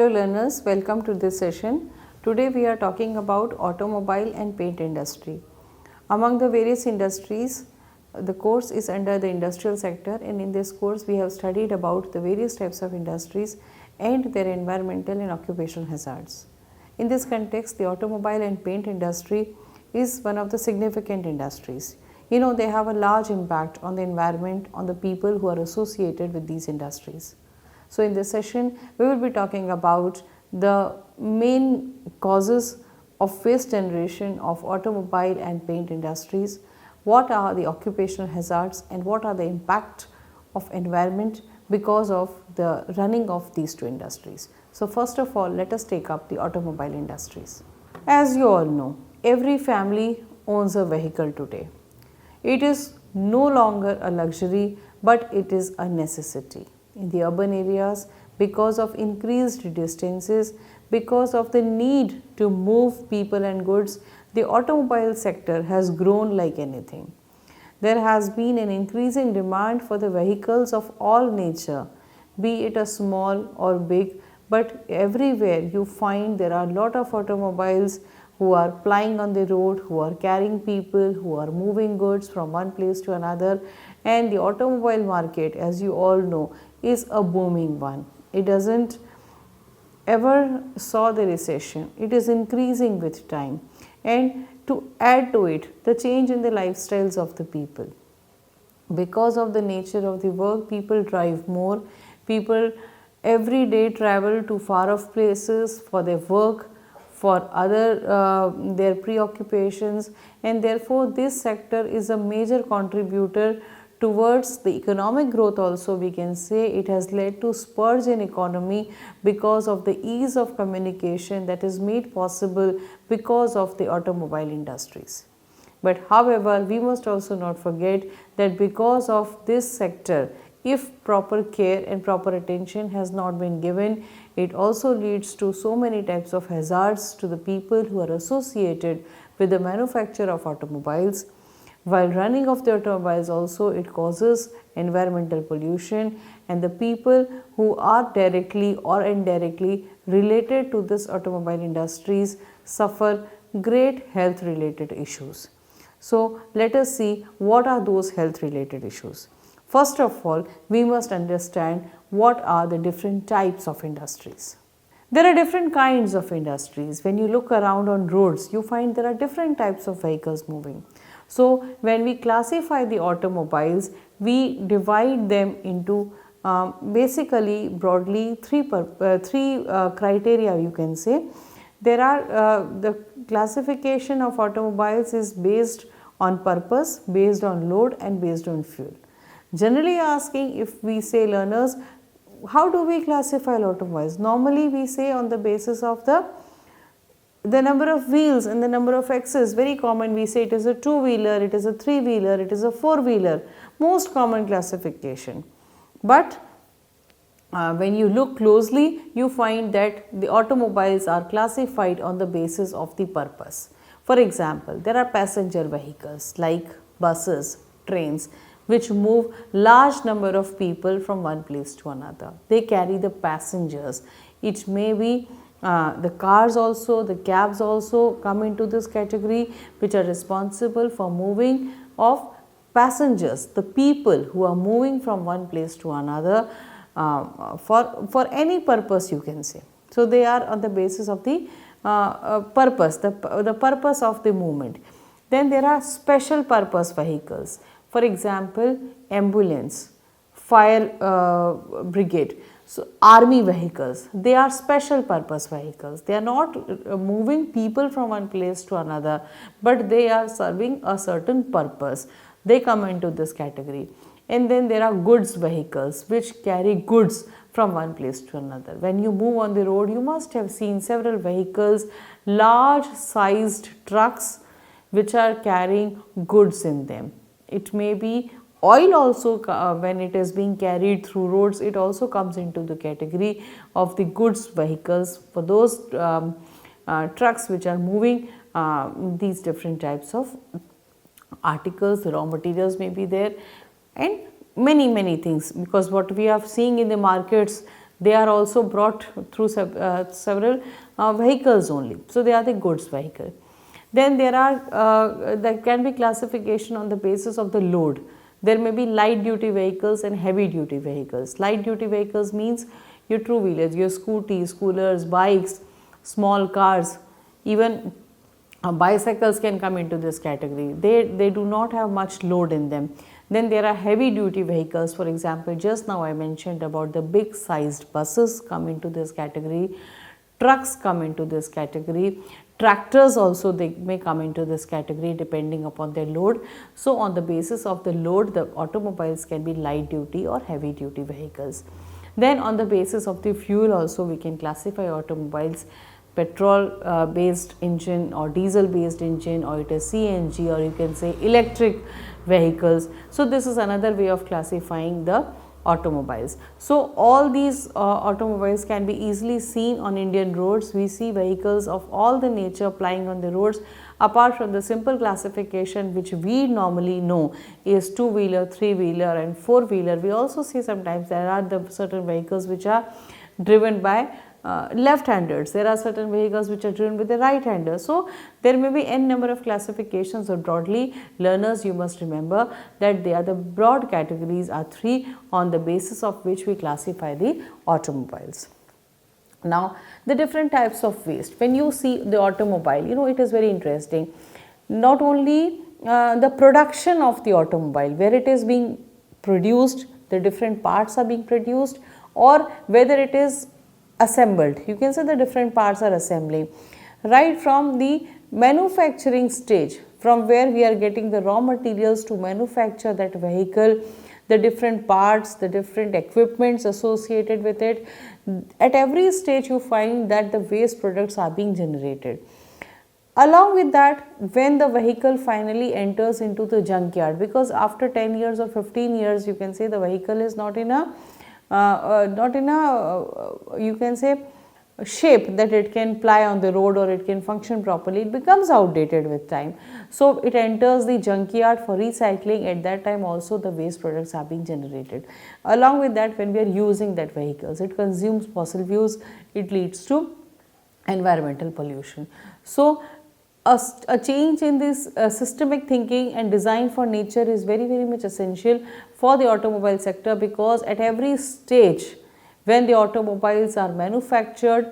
Hello learners, welcome to this session. Today we are talking about automobile and paint industry. Among the various industries, the course is under the industrial sector, and in this course we have studied about the various types of industries and their environmental and occupational hazards. In this context, the automobile and paint industry is one of the significant industries. They have a large impact on the environment, on the people who are associated with these industries. So, in this session, we will be talking about the main causes of waste generation of automobile and paint industries, what are the occupational hazards and what are the impact of environment because of the running of these two industries. So, first of all, let us take up the automobile industries. As you all know, every family owns a vehicle today. It is no longer a luxury, but it is a necessity. In the urban areas, because of increased distances, because of the need to move people and goods, the automobile sector has grown like anything. There has been an increasing demand for the vehicles of all nature, be it a small or big, but everywhere you find there are a lot of automobiles who are plying on the road, who are carrying people, who are moving goods from one place to another, and the automobile market, as you all know, is a booming one. It doesn't ever saw the recession. It is increasing with time, and to add to it, the change in the lifestyles of the people. Because of the nature of the work, people drive more. People every day travel to far off places for their work, for other their preoccupations, and therefore this sector is a major contributor towards the economic growth. Also, we can say it has led to spurge in economy because of the ease of communication that is made possible because of the automobile industries. But however, we must also not forget that because of this sector, if proper care and proper attention has not been given, it also leads to so many types of hazards to the people who are associated with the manufacture of automobiles. While running of the automobiles also, it causes environmental pollution, and the people who are directly or indirectly related to this automobile industries suffer great health related issues. So, let us see what are those health related issues. First of all, we must understand what are the different types of industries. There are different kinds of industries. When you look around on roads, you find there are different types of vehicles moving. So, when we classify the automobiles, we divide them into basically broadly three criteria, you can say. There are the classification of automobiles is based on purpose, based on load and based on fuel. Generally asking, if we say learners, how do we classify automobiles? Normally we say on the basis of the number of wheels and the number of axles. Very common, we say it is a two-wheeler, it is a three-wheeler, it is a four-wheeler, most common classification. But when you look closely, you find that the automobiles are classified on the basis of the purpose. For example, there are passenger vehicles like buses, trains, which move large number of people from one place to another. They carry the passengers. It may be the cars also, the cabs also come into this category, which are responsible for moving of passengers, the people who are moving from one place to another for any purpose, you can say. So, they are on the basis of the purpose, the purpose of the movement. Then there are special purpose vehicles. For example, ambulance, fire brigade. So, army vehicles, they are special purpose vehicles. They are not moving people from one place to another, but they are serving a certain purpose. They come into this category. And then there are goods vehicles, which carry goods from one place to another. When you move on the road, you must have seen several vehicles, large sized trucks, which are carrying goods in them. It may be oil also. When it is being carried through roads, it also comes into the category of the goods vehicles for those trucks which are moving these different types of articles. The raw materials may be there and many things, because what we are seeing in the markets, They are also brought through several vehicles only. So, they are the goods vehicle. Then there can be classification on the basis of the load. There may be light duty vehicles and heavy duty vehicles. Light duty vehicles means your two-wheelers, your scooties, scooters, bikes, small cars, even bicycles can come into this category. They do not have much load in them. Then there are heavy duty vehicles. For example, just now I mentioned about the big sized buses come into this category. Trucks come into this category. Tractors also, they may come into this category depending upon their load. So, on the basis of the load, the automobiles can be light duty or heavy duty vehicles. Then on the basis of the fuel also, we can classify automobiles petrol based engine or diesel based engine, or it is CNG, or you can say electric vehicles. So, this is another way of classifying the automobiles. So, all these automobiles can be easily seen on Indian roads. We see vehicles of all the nature plying on the roads. Apart from the simple classification which we normally know is two-wheeler, three-wheeler and four-wheeler, we also see sometimes there are the certain vehicles which are driven by left-handers. There are certain vehicles which are driven with the right-handers. So, there may be n number of classifications, or broadly learners, you must remember that they are the broad categories are three on the basis of which we classify the automobiles. Now, the different types of waste. When you see the automobile, you know, it is very interesting. Not only the production of the automobile, where it is being produced, the different parts are being produced, or whether it is assembled. You can say the different parts are assembling. Right from the manufacturing stage, from where we are getting the raw materials to manufacture that vehicle, the different parts, the different equipments associated with it, at every stage you find that the waste products are being generated. Along with that, when the vehicle finally enters into the junkyard, because after 10 years or 15 years, you can say the vehicle is not in a you can say shape that it can ply on the road or it can function properly, it becomes outdated with time. So, it enters the junkyard for recycling. At that time also the waste products are being generated. Along with that, when we are using that vehicles, it consumes fossil fuels, it leads to environmental pollution. So, a change in this systemic thinking and design for nature is very much essential for the automobile sector, because at every stage when the automobiles are manufactured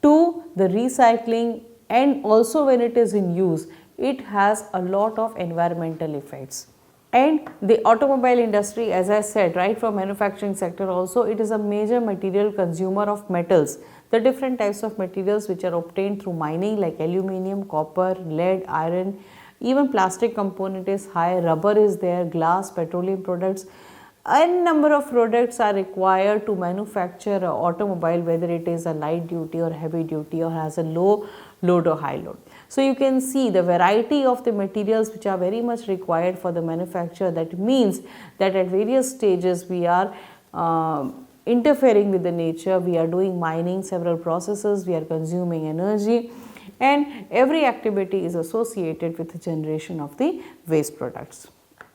to the recycling and also when it is in use, it has a lot of environmental effects. And the automobile industry, as I said, right from manufacturing sector also, it is a major material consumer of metals. The different types of materials which are obtained through mining like aluminum, copper, lead, iron, even plastic component is high, rubber is there, glass, petroleum products. N number of products are required to manufacture an automobile, whether it is a light duty or heavy duty or has a low load or high load. So, you can see the variety of the materials which are very much required for the manufacture. That means that at various stages we are interfering with the nature, we are doing mining, several processes, we are consuming energy, and every activity is associated with the generation of the waste products.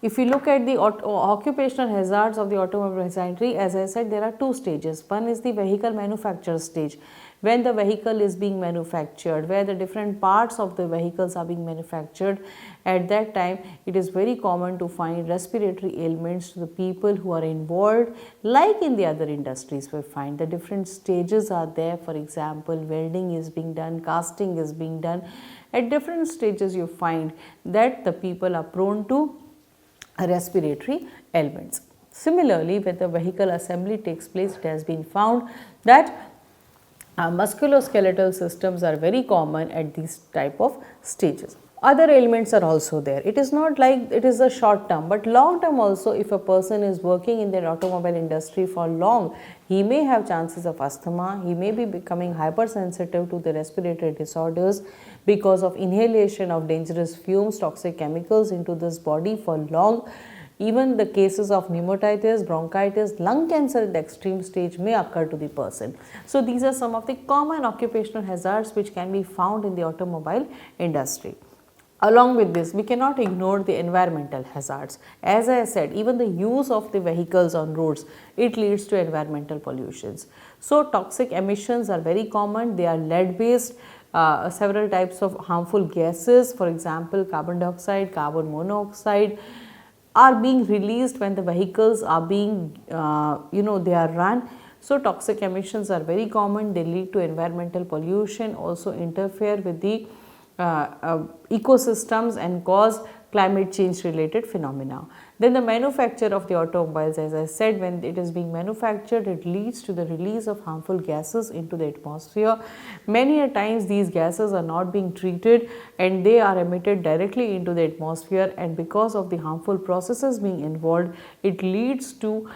If you look at the occupational hazards of the automobile industry, as I said, there are two stages. One is the vehicle manufacture stage, when the vehicle is being manufactured, where the different parts of the vehicles are being manufactured. At that time, it is very common to find respiratory ailments to the people who are involved, like in the other industries. We find the different stages are there. For example, welding is being done, casting is being done. At different stages, you find that the people are prone to respiratory ailments. Similarly, when the vehicle assembly takes place, it has been found that musculoskeletal systems are very common at these type of stages. Other ailments are also there. It is not like it is a short term, but long term also. If a person is working in the automobile industry for long, he may have chances of asthma, he may be becoming hypersensitive to the respiratory disorders because of inhalation of dangerous fumes, toxic chemicals into this body for long. Even the cases of pneumonitis, bronchitis, lung cancer at the extreme stage may occur to the person. So, these are some of the common occupational hazards which can be found in the automobile industry. Along with this, we cannot ignore the environmental hazards. As I said, even the use of the vehicles on roads, it leads to environmental pollutions. So toxic emissions are very common. They are lead based. Several types of harmful gases, for example carbon dioxide, carbon monoxide, are being released when the vehicles are being they are run. So toxic emissions are very common. They lead to environmental pollution, also interfere with the ecosystems and cause climate change related phenomena. Then the manufacture of the automobiles, as I said, when it is being manufactured, it leads to the release of harmful gases into the atmosphere. Many a times these gases are not being treated and they are emitted directly into the atmosphere, and because of the harmful processes being involved, it leads to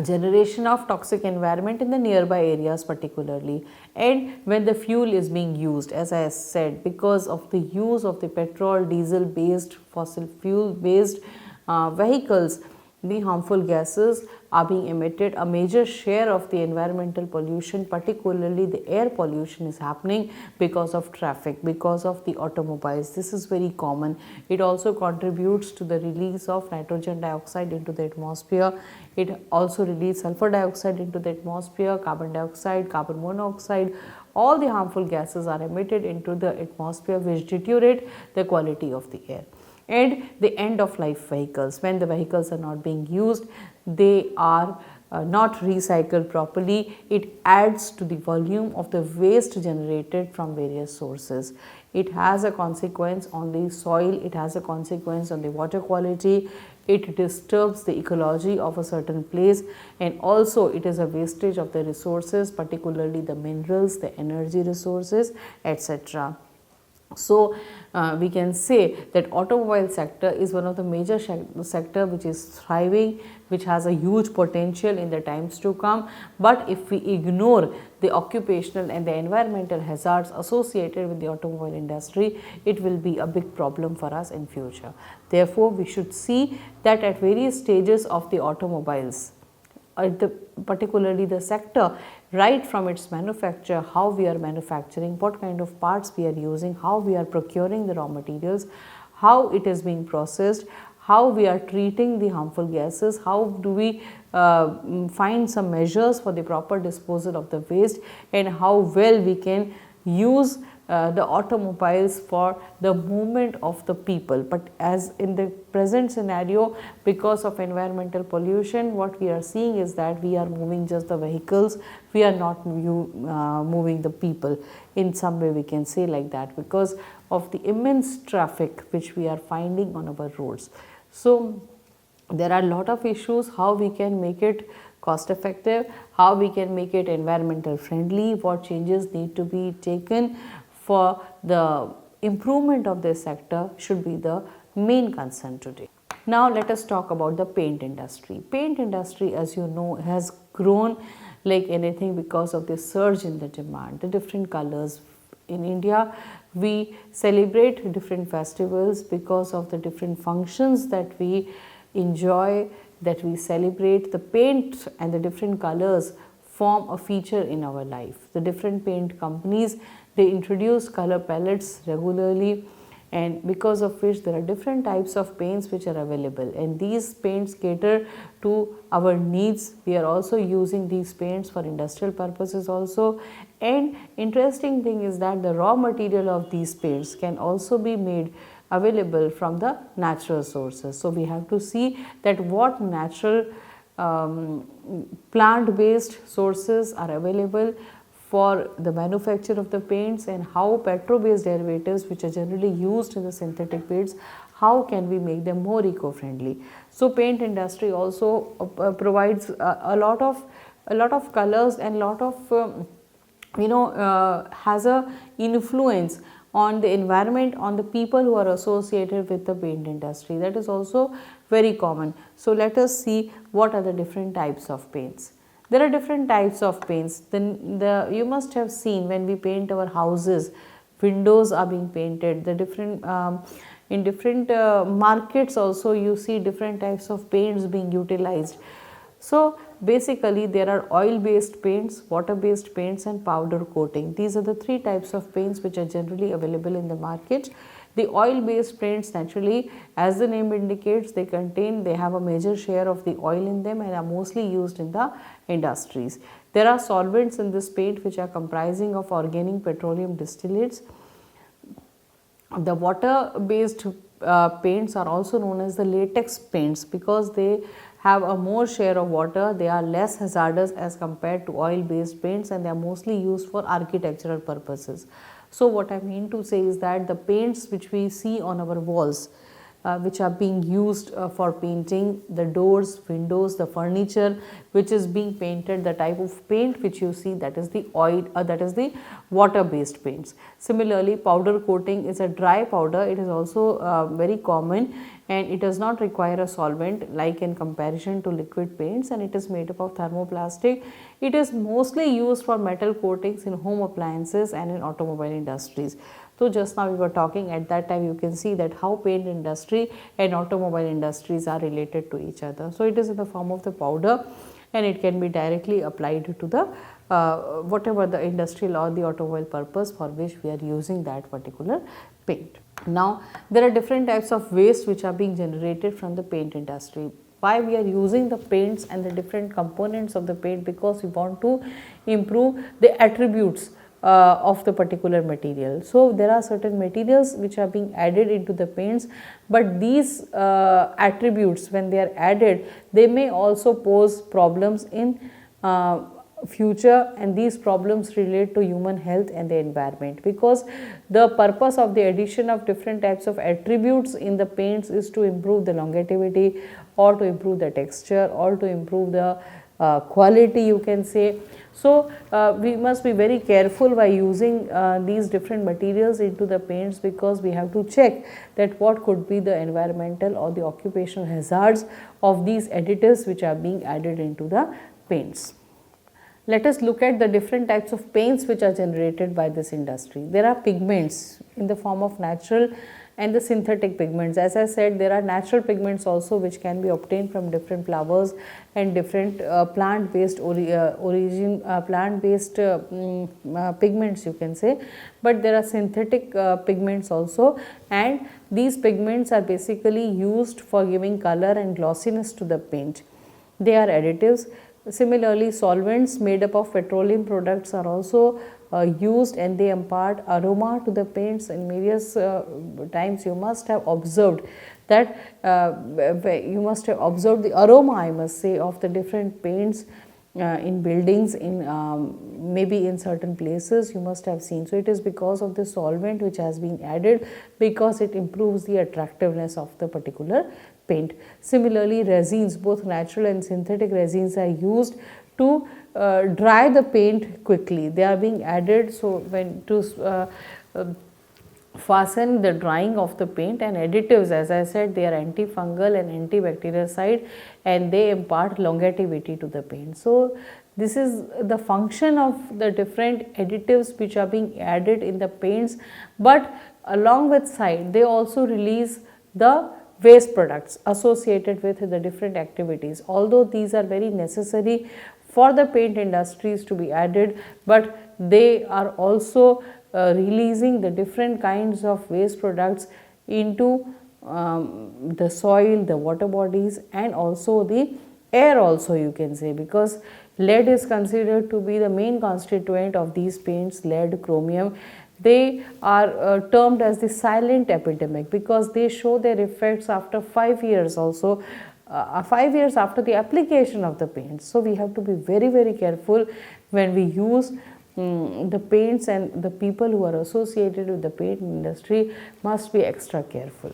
generation of toxic environment in the nearby areas particularly. And when the fuel is being used, as I said, because of the use of the petrol, diesel based, fossil fuel based vehicles, the harmful gases are being emitted. A major share of the environmental pollution, particularly the air pollution, is happening because of traffic, because of the automobiles. This is very common. It also contributes to the release of nitrogen dioxide into the atmosphere. It also releases sulfur dioxide into the atmosphere, carbon dioxide, carbon monoxide. All the harmful gases are emitted into the atmosphere, which deteriorate the quality of the air. And the end of life vehicles, when the vehicles are not being used, they are not recycled properly, it adds to the volume of the waste generated from various sources. It has a consequence on the soil, it has a consequence on the water quality, it disturbs the ecology of a certain place, and also it is a wastage of the resources, particularly the minerals, the energy resources, etc. So we can say that automobile sector is one of the major sector which is thriving, which has a huge potential in the times to come. But if we ignore the occupational and the environmental hazards associated with the automobile industry, it will be a big problem for us in future. Therefore, we should see that at various stages of the automobiles, particularly the sector, right from its manufacture, how we are manufacturing, what kind of parts we are using, how we are procuring the raw materials, how it is being processed, how we are treating the harmful gases, how do we find some measures for the proper disposal of the waste, and how well we can use the automobiles for the movement of the people. But as in the present scenario, because of environmental pollution, what we are seeing is that we are moving just the vehicles, we are not moving the people. In some way we can say like that, because of the immense traffic which we are finding on our roads. So there are a lot of issues, how we can make it cost effective, how we can make it environmental friendly, what changes need to be taken for the improvement of this sector should be the main concern today. Now let us talk about the paint industry. Paint industry, as you know, has grown like anything because of the surge in the demand, the different colors. In India, we celebrate different festivals because of the different functions that we enjoy, that we celebrate. The paint and the different colors form a feature in our life. The different paint companies, they introduce color palettes regularly, and because of which there are different types of paints which are available, and these paints cater to our needs. We are also using these paints for industrial purposes also. And interesting thing is that the raw material of these paints can also be made available from the natural sources. So we have to see that what natural plant based sources are available for the manufacture of the paints, and how petro based derivatives, which are generally used in the synthetic paints, how can we make them more eco friendly. So paint industry also provides a lot of colors and lot of has a influence on the environment, on the people who are associated with the paint industry. That is also very common. So let us see what are the different types of paints. There are different types of paints. You must have seen when we paint our houses, windows are being painted. The different in different markets also you see different types of paints being utilized. So basically there are oil based paints, water based paints, and powder coating. These are the three types of paints which are generally available in the market. The oil based paints, naturally, as the name indicates, they have a major share of the oil in them and are mostly used in the industries. There are solvents in this paint which are comprising of organic petroleum distillates. The water based paints are also known as the latex paints because they have a more share of water, they are less hazardous as compared to oil based paints, and they are mostly used for architectural purposes. So what I mean to say is that the paints which we see on our walls, which are being used for painting the doors, windows, the furniture which is being painted, the type of paint which you see, that is the oil, that is the water based paints. Similarly, powder coating is a dry powder. It is also very common and it does not require a solvent like in comparison to liquid paints, and it is made up of thermoplastic. It is mostly used for metal coatings in home appliances and in automobile industries. So just now we were talking, at that time you can see that how paint industry and automobile industries are related to each other. So it is in the form of the powder and it can be directly applied to the whatever the industrial or the automobile purpose for which we are using that particular paint. Now there are different types of waste which are being generated from the paint industry. Why we are using the paints and the different components of the paint? Because we want to improve the attributes of the particular material. So there are certain materials which are being added into the paints, but these attributes, when they are added, they may also pose problems in future, and these problems relate to human health and the environment, because the purpose of the addition of different types of attributes in the paints is to improve the longevity or to improve the texture or to improve the quality, you can say. So we must be very careful by using these different materials into the paints, because we have to check that what could be the environmental or the occupational hazards of these additives which are being added into the paints. Let us look at the different types of paints which are generated by this industry. There are pigments in the form of natural and the synthetic pigments. As I said, there are natural pigments also which can be obtained from different flowers and different plant-based pigments, you can say. But there are synthetic pigments also, and these pigments are basically used for giving color and glossiness to the paint. They are additives. Similarly, solvents made up of petroleum products are also used, and they impart aroma to the paints. In various times you must have observed that you must have observed the aroma, I must say, of the different paints in buildings, in maybe in certain places you must have seen. So it is because of the solvent which has been added, because it improves the attractiveness of the particular paint. Similarly, resins, both natural and synthetic resins, are used to dry the paint quickly. They are being added so when to fasten the drying of the paint. And additives, as I said, they are antifungal and antibactericidal, and they impart longevity to the paint. So this is the function of the different additives which are being added in the paints, but along with side they also release the waste products associated with the different activities. Although these are very necessary for the paint industries to be added, but they are also releasing the different kinds of waste products into the soil, the water bodies, and also the air also, you can say, because lead is considered to be the main constituent of these paints, lead, chromium. They are termed as the silent epidemic because they show their effects after 5 years also, 5 years after the application of the paint. So we have to be very careful when we use the paints, and the people who are associated with the paint industry must be extra careful.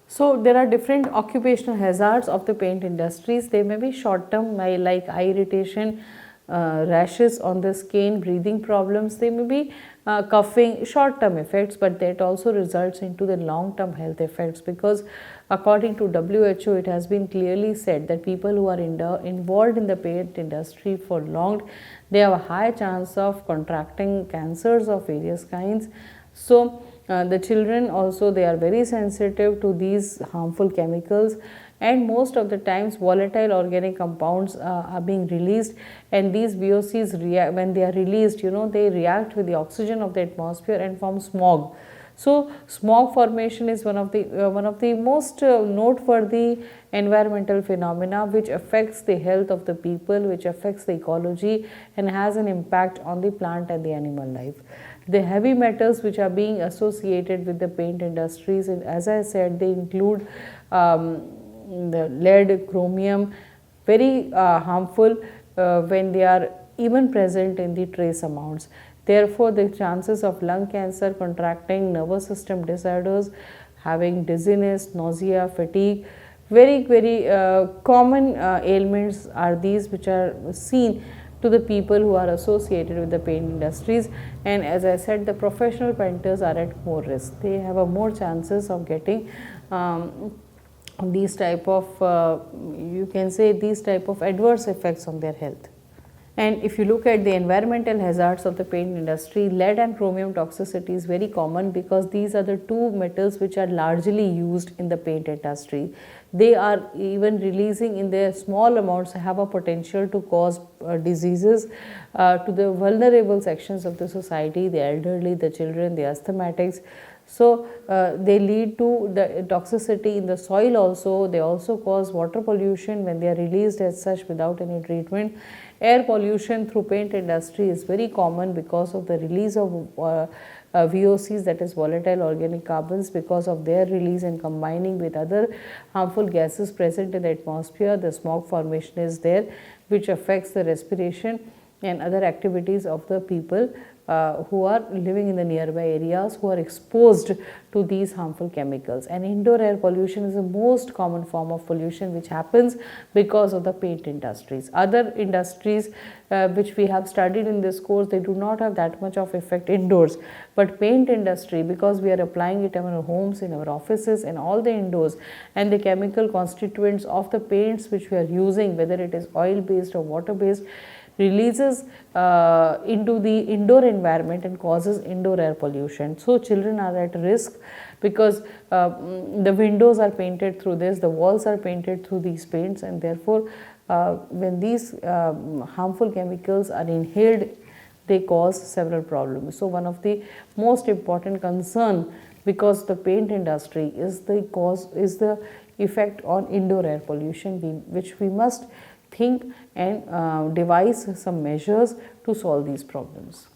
So there are different occupational hazards of the paint industries. They may be short term, like eye irritation, rashes on the skin, breathing problems. They may be coughing, short term effects, but that also results into the long term health effects, because according to WHO it has been clearly said that people who are involved in the paint industry for long, they have a high chance of contracting cancers of various kinds. So the children also, they are very sensitive to these harmful chemicals, and most of the times volatile organic compounds are being released, and these VOCs when they are released, they react with the oxygen of the atmosphere and form smog. So smog formation is one of the most noteworthy environmental phenomena which affects the health of the people, which affects the ecology and has an impact on the plant and the animal life. The heavy metals which are being associated with the paint industries, and as I said, they include the lead, chromium, very harmful when they are even present in the trace amounts. Therefore, the chances of lung cancer, contracting nervous system disorders, having dizziness, nausea, fatigue, very common ailments are these which are seen to the people who are associated with the paint industries. And as I said, the professional painters are at more risk. They have a more chances of getting these type of you can say these type of adverse effects on their health. And if you look at the environmental hazards of the paint industry, lead and chromium toxicity is very common because these are the two metals which are largely used in the paint industry. They are even releasing in their small amounts have a potential to cause diseases to the vulnerable sections of the society, the elderly, the children, the asthmatics. So they lead to the toxicity in the soil also. They also cause water pollution when they are released as such without any treatment. Air pollution through paint industry is very common because of the release of VOCs, that is volatile organic carbons. Because of their release and combining with other harmful gases present in the atmosphere, the smog formation is there, which affects the respiration and other activities of the people who are living in the nearby areas, who are exposed to these harmful chemicals. And indoor air pollution is the most common form of pollution which happens because of the paint industries. Other industries which we have studied in this course, they do not have that much of effect indoors, but paint industry, because we are applying it in our homes, in our offices and all the indoors, and the chemical constituents of the paints which we are using, whether it is oil based or water based, releases into the indoor environment and causes indoor air pollution. So children are at risk because the windows are painted through this, the walls are painted through these paints, and therefore when these harmful chemicals are inhaled, they cause several problems. So one of the most important concern, because the paint industry is the effect on indoor air pollution, which we must think and devise some measures to solve these problems.